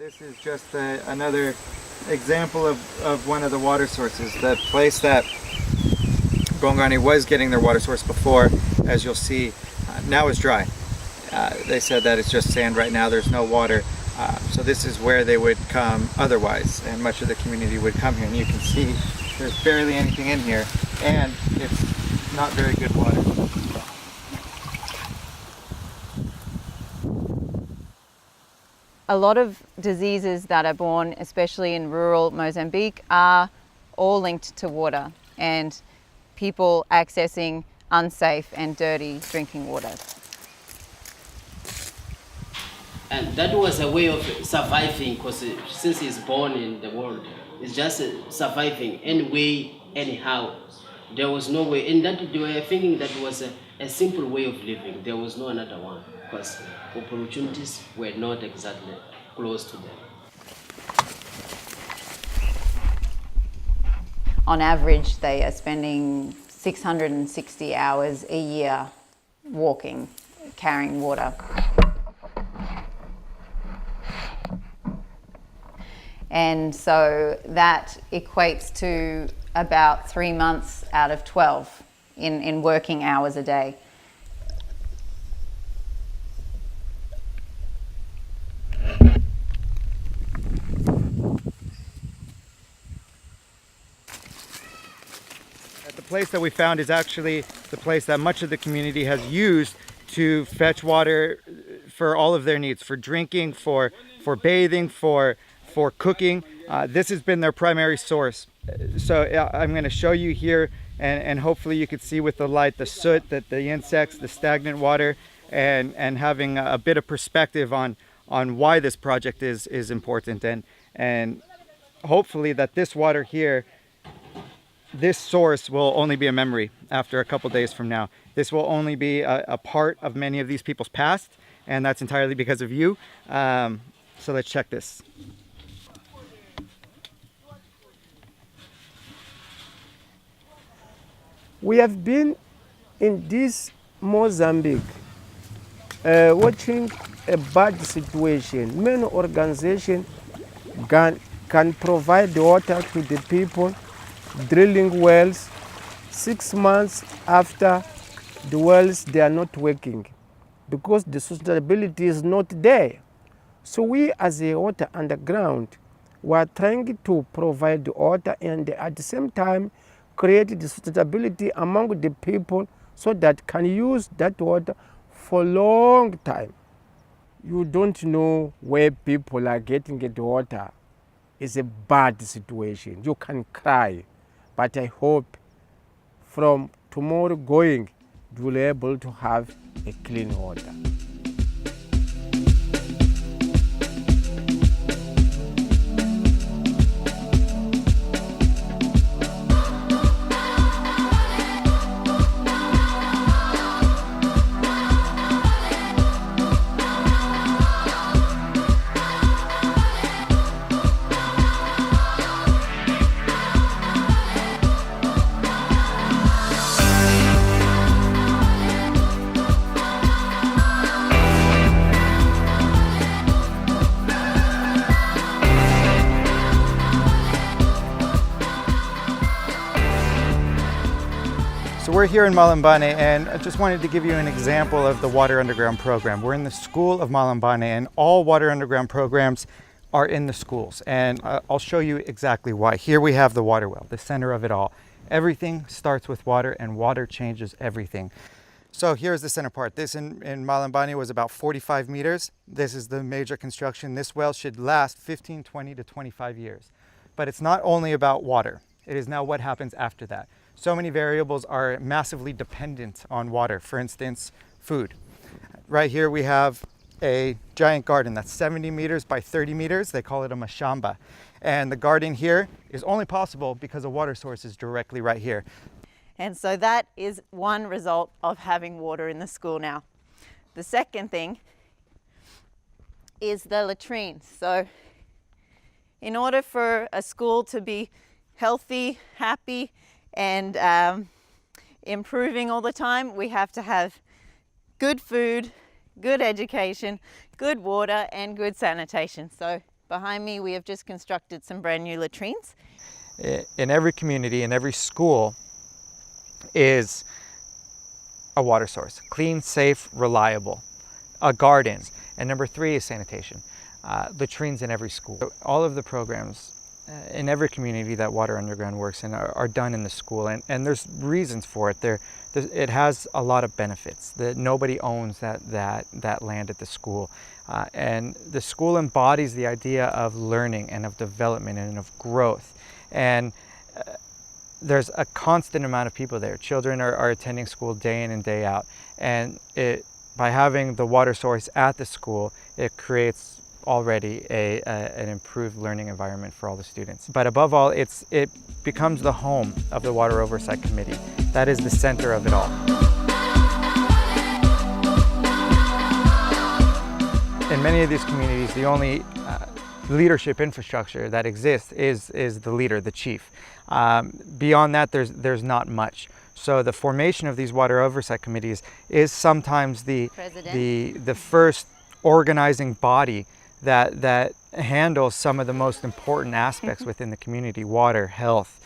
This is just another example of one of the water sources. The place that Bongani was getting their water source before, as you'll see, now is dry. They said that it's just sand right now, there's no water. So this is where they would come otherwise, and much of the community would come here. And you can see there's barely anything in here, and it's not very good water. A lot of diseases that are born, especially in rural Mozambique, are all linked to water and people accessing unsafe and dirty drinking water. And that was a way of surviving, because since he's born in the world, it's just surviving anyway, anyhow. There was no way, and that they were thinking that was a simple way of living. There was no another one, because opportunities were not exactly close to them. On average, they are spending 660 hours a year walking, carrying water. And so that equates to about 3 months out of 12 in working hours a day. The place that we found is actually the place that much of the community has used to fetch water for all of their needs, for drinking, for bathing, for cooking. This has been their primary source. So I'm going to show you here, and hopefully you can see with the light the soot, that the insects, the stagnant water, and having a bit of perspective on why this project is important, and hopefully that this water here, this source, will only be a memory after a couple days from now. This will only be a part of many of these people's past, and that's entirely because of you. So let's check this. We have been in this Mozambique watching a bad situation. Many organizations can provide water to the people, drilling wells. 6 months after the wells, they are not working because the sustainability is not there. So we as a water underground, we are trying to provide the water and at the same time create the sustainability among the people so that can use that water for a long time. You don't know where people are getting the water. It's a bad situation. You can cry, but I hope from tomorrow going, you will be able to have a clean water. So we're here in Malembane, and I just wanted to give you an example of the Water Underground program. We're in the school of Malembane, and all Water Underground programs are in the schools. And I'll show you exactly why. Here we have the water well, the center of it all. Everything starts with water, and water changes everything. So here's the center part. This in Malembane was about 45 meters. This is the major construction. This well should last 15, 20 to 25 years. But it's not only about water. It is now what happens after that. So many variables are massively dependent on water. For instance, food. Right here we have a giant garden that's 70 meters by 30 meters. They call it a mashamba. And the garden here is only possible because a water source is directly right here. And so that is one result of having water in the school now. The second thing is the latrines. So in order for a school to be healthy, happy, and improving all the time, we have to have good food, good education, good water, and good sanitation. So Behind me, we have just constructed some brand new latrines. In every community, in every school, is a water source. Clean, safe, reliable. Gardens. And number 3 is sanitation. Latrines in every school. All of the programs in every community that Water Underground works in are done in the school, and there's reasons for it. It has a lot of benefits. That nobody owns that land at the school, and the school embodies the idea of learning and of development and of growth. And there's a constant amount of people there. Children are attending school day in and day out, and by having the water source at the school, it creates already an improved learning environment for all the students. But above all, it becomes the home of the Water Oversight Committee. That is the center of it all. In many of these communities, the only leadership infrastructure that exists is the leader, the chief. Beyond that, there's not much. So the formation of these water oversight committees is sometimes the first organizing body that handles some of the most important aspects within the community: water, health,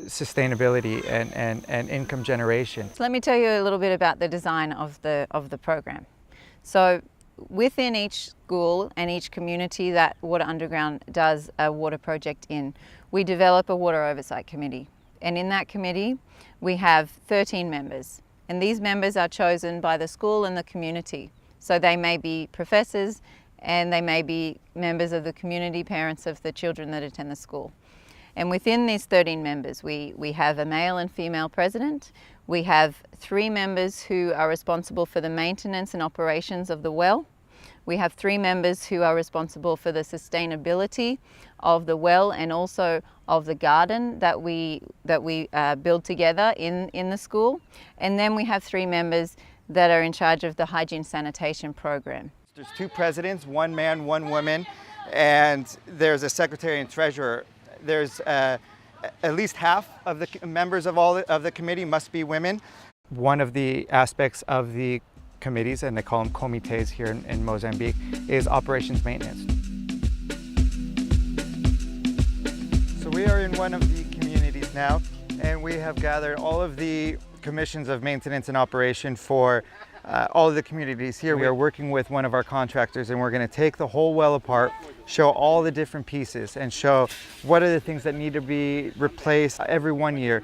sustainability, and income generation. So let me tell you a little bit about the design of the program. So within each school and each community that Water Underground does a water project in, we develop a water oversight committee. And in that committee, we have 13 members. And these members are chosen by the school and the community. So they may be professors, and they may be members of the community, parents of the children that attend the school. And within these 13 members, we have a male and female president. We have 3 members who are responsible for the maintenance and operations of the well. We have 3 members who are responsible for the sustainability of the well and also of the garden that we build together in the school. And then we have 3 members that are in charge of the hygiene sanitation program. There's 2 presidents, 1 man, 1 woman, and there's a secretary and treasurer. There's at least half of the members of all of the committee must be women. One of the aspects of the committees, and they call them comités here in Mozambique, is operations maintenance. So we are in one of the communities now, and we have gathered all of the commissions of maintenance and operation for all of the communities here. We are working with one of our contractors, and we're going to take the whole well apart, show all the different pieces, and show what are the things that need to be replaced every 1 year,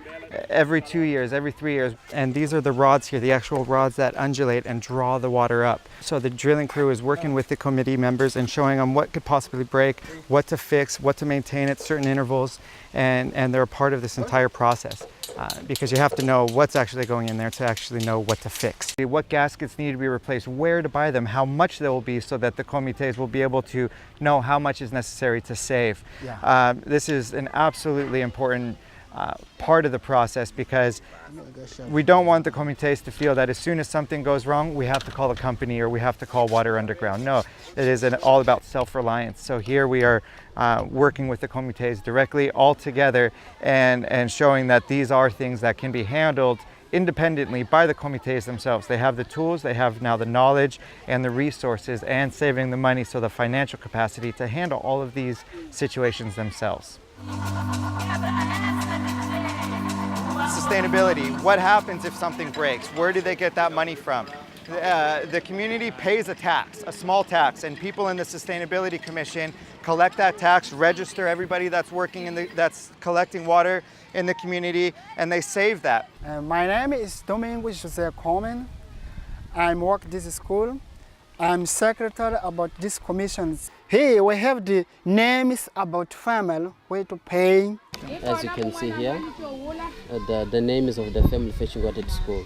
every 2 years, every 3 years. And these are the rods here, the actual rods that undulate and draw the water up. So the drilling crew is working with the committee members and showing them what could possibly break, what to fix, what to maintain at certain intervals, and they're a part of this entire process. Because you have to know what's actually going in there to actually know what to fix. What gaskets need to be replaced, where to buy them, how much they will be, so that the comités will be able to know how much is necessary to save. Yeah. This is an absolutely important part of the process, because we don't want the comités to feel that as soon as something goes wrong, we have to call a company or we have to call Water Underground. No, it is all about self-reliance. So here we are working with the comités directly all together and showing that these are things that can be handled independently by the comités themselves. They have the tools, they have now the knowledge and the resources and saving the money, so the financial capacity to handle all of these situations themselves. Sustainability. What happens if something breaks? Where do they get that money from? The community pays a tax, a small tax, and people in the Sustainability Commission collect that tax, register everybody that's working that's collecting water in the community, and they save that. My name is Domingo José Comen. I work this school. I'm secretary about this commissions. Here we have the names about family, where to pay. As you can see here, the names of the family fetching water at school.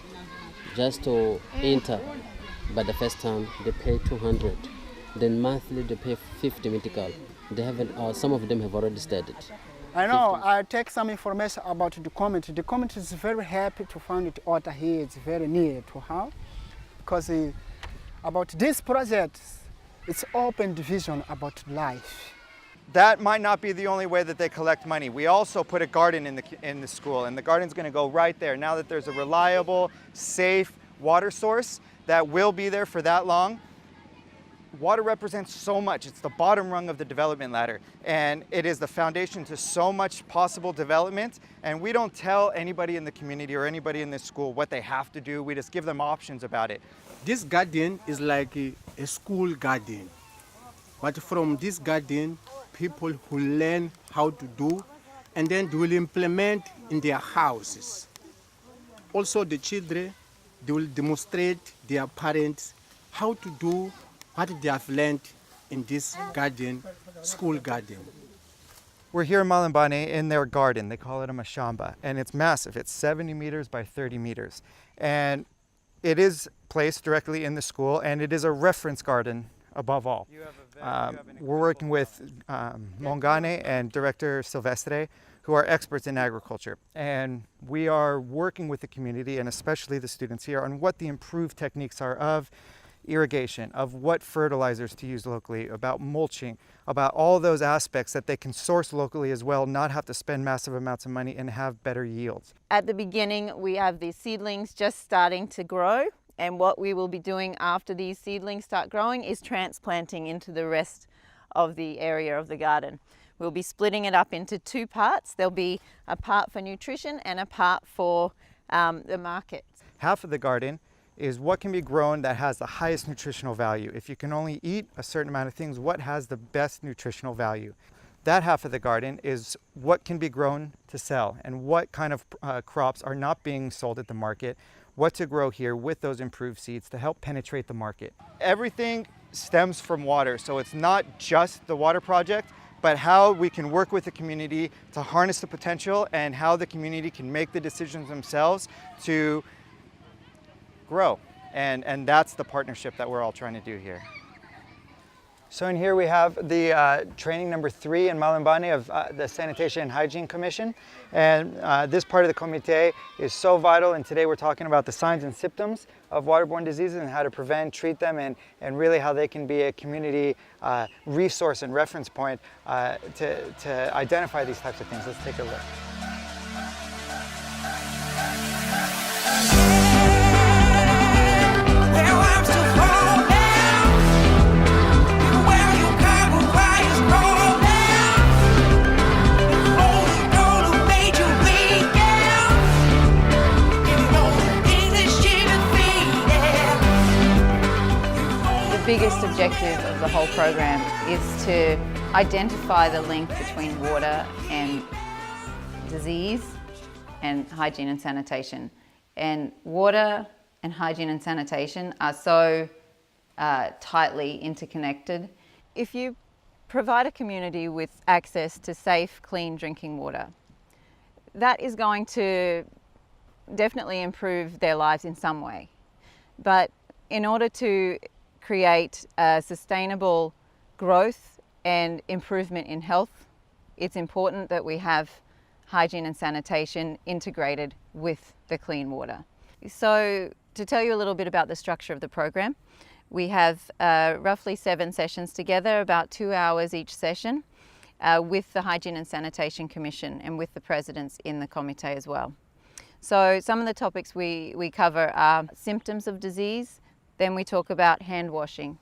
Just to enter, but the first time they pay 200. Then monthly they pay 50 medical. They haven't. Some of them have already started. I know. 50. I take some information about the community. The community is very happy to find it water here. It's very near to how, because about this project, it's open vision about life. That might not be the only way that they collect money. We also put a garden in the school, and the garden's going to go right there. Now that there's a reliable, safe water source that will be there for that long, water represents so much. It's the bottom rung of the development ladder, and it is the foundation to so much possible development. And we don't tell anybody in the community or anybody in this school what they have to do. We just give them options about it. This garden is like a school garden. But from this garden, people will learn how to do, and then they will implement in their houses. Also, the children, they will demonstrate their parents how to do what they have learned in this garden, school garden. We're here in Malembane in their garden. They call it a mashamba, and it's massive. It's 70 meters by 30 meters. And it is placed directly in the school, and it is a reference garden above all. We're working with Mongane and Director Silvestre, who are experts in agriculture. And we are working with the community, and especially the students here, on what the improved techniques are of irrigation, of what fertilizers to use locally, about mulching, about all those aspects that they can source locally as well, not have to spend massive amounts of money and have better yields. At the beginning, we have these seedlings just starting to grow, and what we will be doing after these seedlings start growing is transplanting into the rest of the area of the garden. We'll be splitting it up into two parts. There'll be a part for nutrition and a part for the market. Half of the garden is what can be grown that has the highest nutritional value. If you can only eat a certain amount of things, what has the best nutritional value? That half of the garden is what can be grown to sell, and what kind of crops are not being sold at the market, what to grow here with those improved seeds to help penetrate the market. Everything stems from water, so it's not just the water project, but how we can work with the community to harness the potential, and how the community can make the decisions themselves to grow. And that's the partnership that we're all trying to do here. So in here we have the training number 3 in Malembane of the Sanitation and Hygiene Commission. And this part of the comité is so vital, and today we're talking about the signs and symptoms of waterborne diseases and how to prevent, treat them, and really how they can be a community resource and reference point to identify these types of things. Let's take a look. The biggest objective of the whole program is to identify the link between water and disease and hygiene and sanitation. And water and hygiene and sanitation are so tightly interconnected. If you provide a community with access to safe, clean drinking water, that is going to definitely improve their lives in some way. But in order to create sustainable growth and improvement in health, it's important that we have hygiene and sanitation integrated with the clean water. So to tell you a little bit about the structure of the program, we have roughly 7 sessions together, about 2 hours each session, with the Hygiene and Sanitation Commission and with the presidents in the comité as well. So some of the topics we cover are symptoms of disease. Then we talk about hand washing,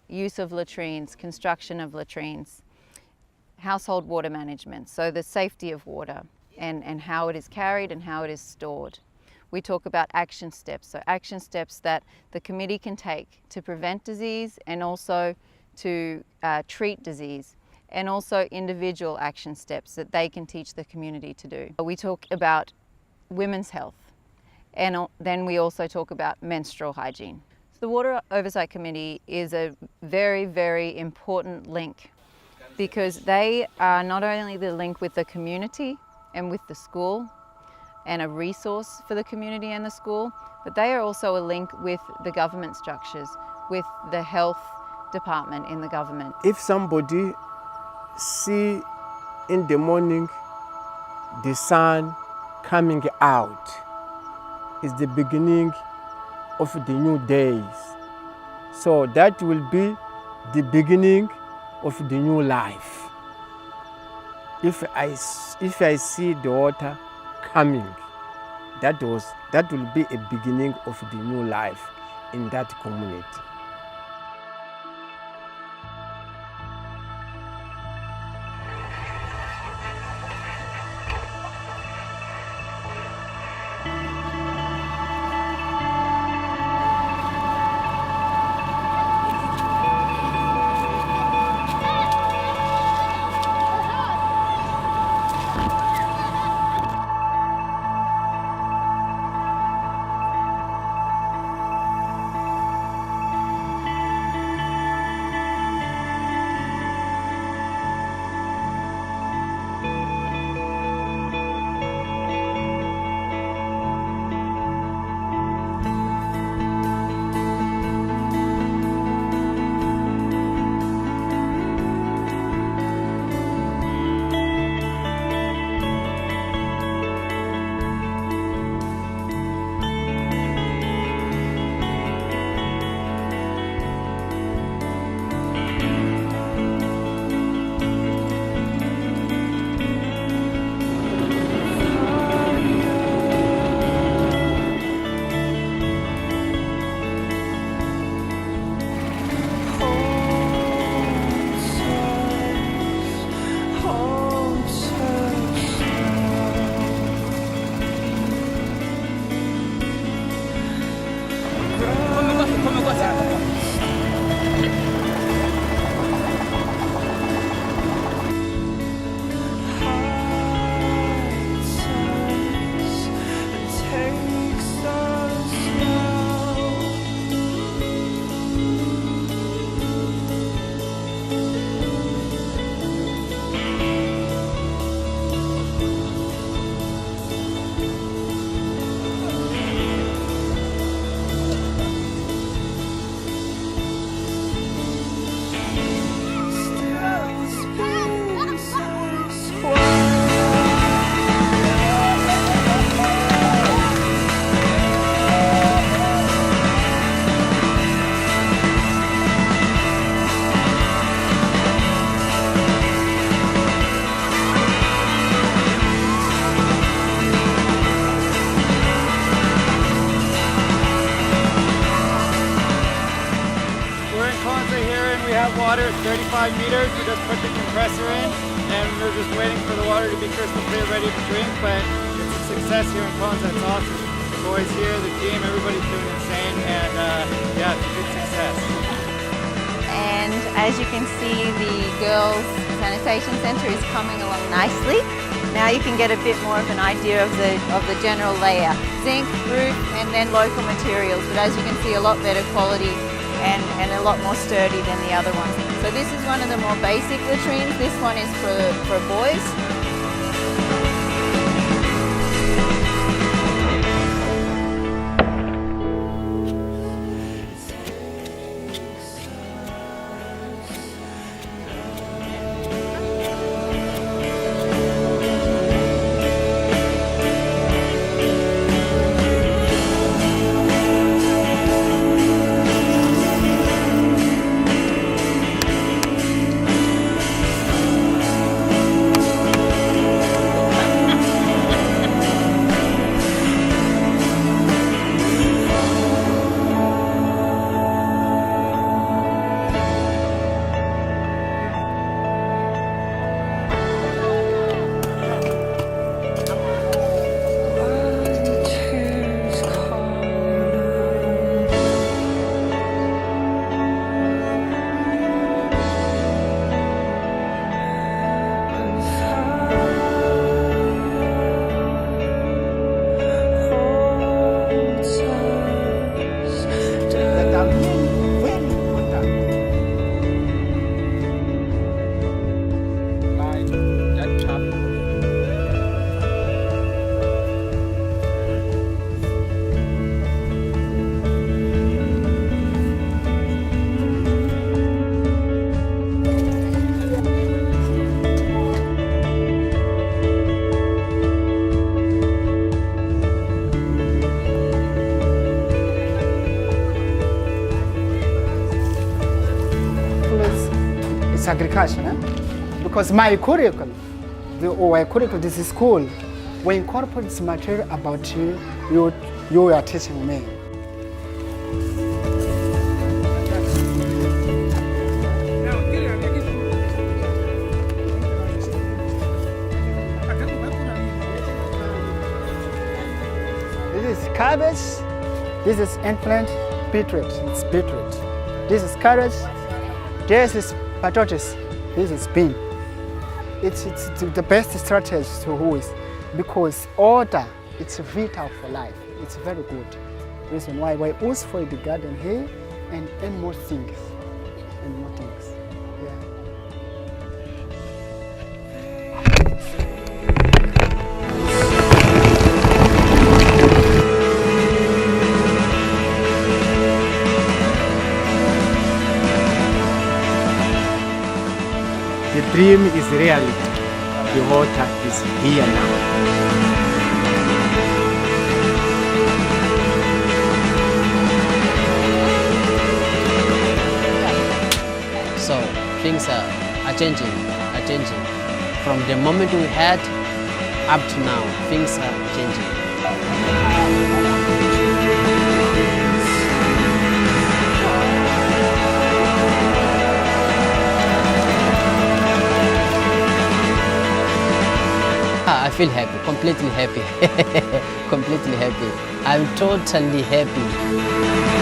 use of latrines, construction of latrines, household water management, so the safety of water and how it is carried and how it is stored. We talk about action steps, so action steps that the committee can take to prevent disease and also to treat disease, and also individual action steps that they can teach the community to do. We talk about women's health, and then we also talk about menstrual hygiene. So the Water Oversight Committee is a very, very important link, because they are not only the link with the community and with the school and a resource for the community and the school, but they are also a link with the government structures, with the health department in the government. If somebody see in the morning the sun coming out, is the beginning of the new days. So that will be the beginning of the new life. If I see the water coming, that will be a beginning of the new life in that community. ponds right here, and we have water. It's 35 meters. We just put the compressor in, and we're just waiting for the water to be crystal clear, ready to drink. But it's a success here in ponds. That's awesome. The boys here, the team, everybody's doing insane, and yeah, it's a good success. And as you can see, the girls' sanitation centre is coming along nicely. Now you can get a bit more of an idea of the general layout. Zinc, roof, and then local materials, but as you can see, a lot better quality and a lot more sturdy than the other ones. So this is one of the more basic latrines. This one is for boys. It's agriculture, because my curriculum, this school, we incorporate this material about you are teaching me. This is cabbage, this is eggplant, beetroot, it's beetroot. This is carrot, this is potatoes, this is bean. It's the best strategy to use because order, it's vital for life. It's very good. Reason why we use for the garden here and more things. And more things. Yeah. The dream is reality. The water is here now. So things are changing. From the moment we had up to now, things are changing. I feel happy, completely happy, completely happy. I'm totally happy.